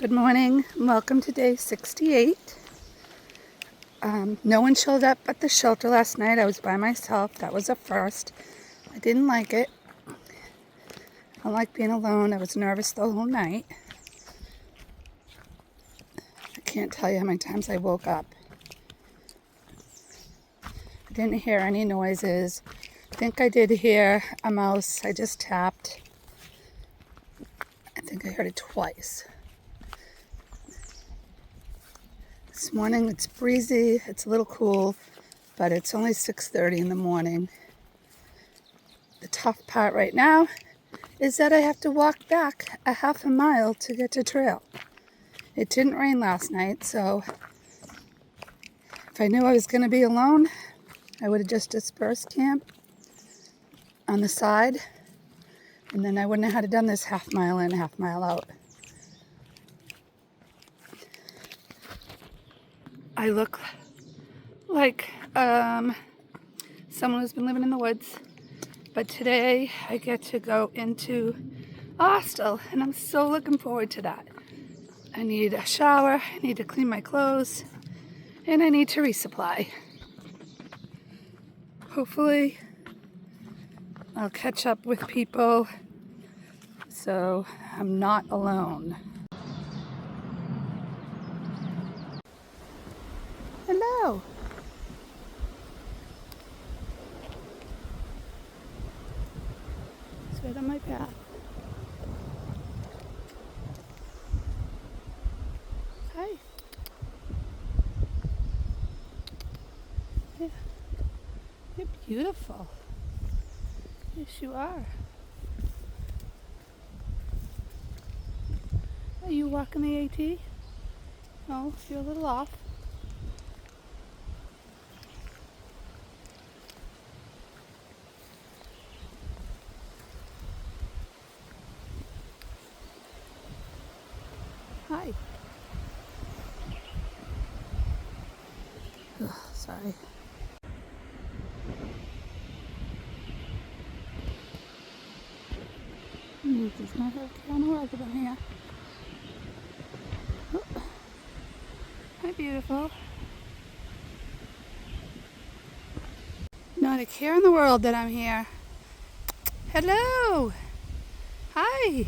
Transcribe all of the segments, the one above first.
Good morning, and welcome to day 68. No one showed up at the shelter last night. I was by myself. That was a first. I didn't like it. I don't like being alone. I was nervous the whole night. I can't tell you how many times I woke up. I didn't hear any noises. I think I did hear a mouse. I just tapped. I think I heard it twice. This morning it's breezy, it's a little cool, but it's only 6:30 in the morning. The tough part right now is that I have to walk back a half a mile to get to trail. It didn't rain last night, so if I knew I was going to be alone, I would have just dispersed camp on the side, and then I wouldn't have had to done this half mile in, half mile out. I look like someone who's been living in the woods, but today I get to go into a hostel, and I'm so looking forward to that. I need a shower, I need to clean my clothes, and I need to resupply. Hopefully I'll catch up with people so I'm not alone. Hello. It's right on my path. Hi. Yeah. You're beautiful. Yes, you are. Are you walking the AT? No, you're a little off. Hi. Ugh, sorry. There's not a can of work down here. Oh. Hi, beautiful. Not a care in the world that I'm here. Hello. Hi.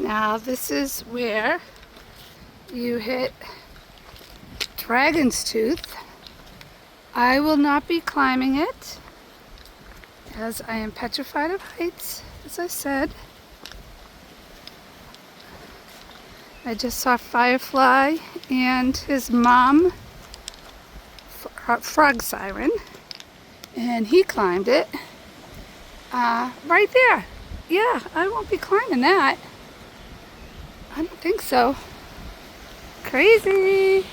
Now this is where you hit Dragon's Tooth. I will not be climbing it as I am petrified of heights, as I said. I just saw Firefly and his mom, Frog Siren, and he climbed it right there. Yeah, I won't be climbing that. I don't think so. Crazy.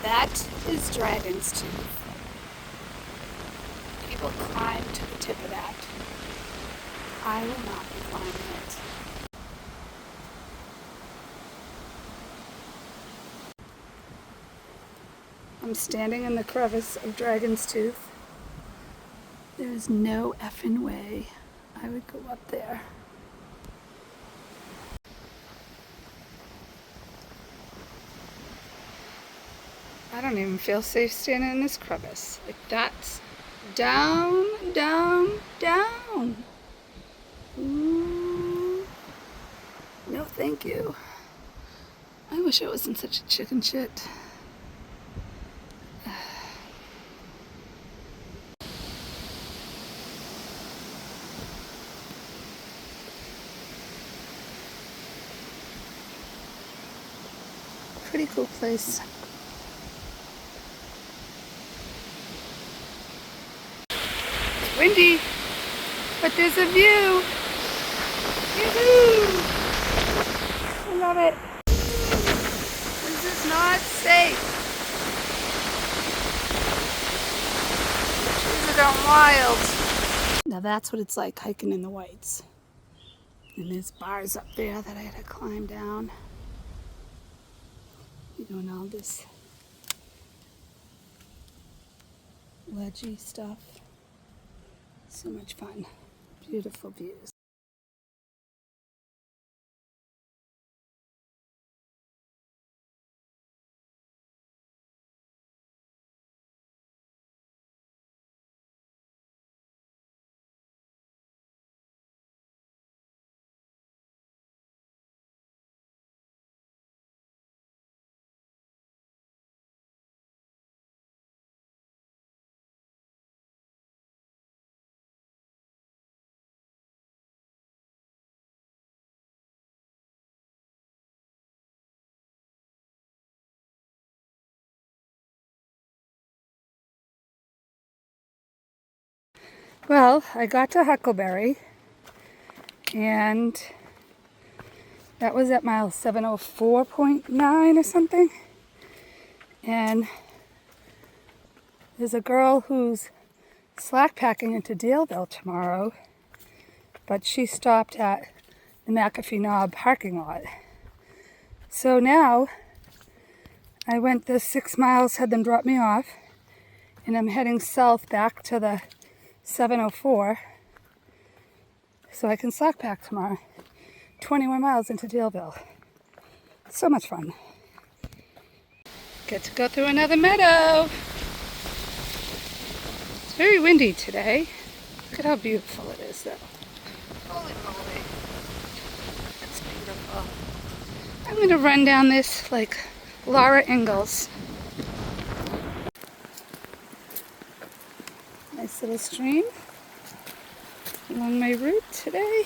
That is Dragon's Tooth. People climb to the tip of that. I will not be climbing it. I'm standing in the crevice of Dragon's Tooth. There is no effing way I would go up there. I don't even feel safe standing in this crevice. Like that's down, down, down. Ooh. No, thank you. I wish I wasn't such a chicken shit. Pretty cool place. It's windy, but there's a view. Yoo-hoo! I love it. This is not safe. Trees are going wild. Now that's what it's like hiking in the Whites. And there's bars up there that I had to climb down. You're doing all this ledgy stuff. So much fun. Beautiful views. Well, I got to Huckleberry, and that was at mile 704.9 or something. And there's a girl who's slack packing into Daleville tomorrow, but she stopped at the McAfee Knob parking lot. So now I went the 6 miles, had them drop me off, and I'm heading south back to the 704 so I can slack pack tomorrow. 21 miles into Daleville. So much fun. Get to go through another meadow. It's very windy today. Look at how beautiful it is though. Holy moly. It's beautiful. I'm going to run down this like Laura Ingalls. Nice little stream along my route today.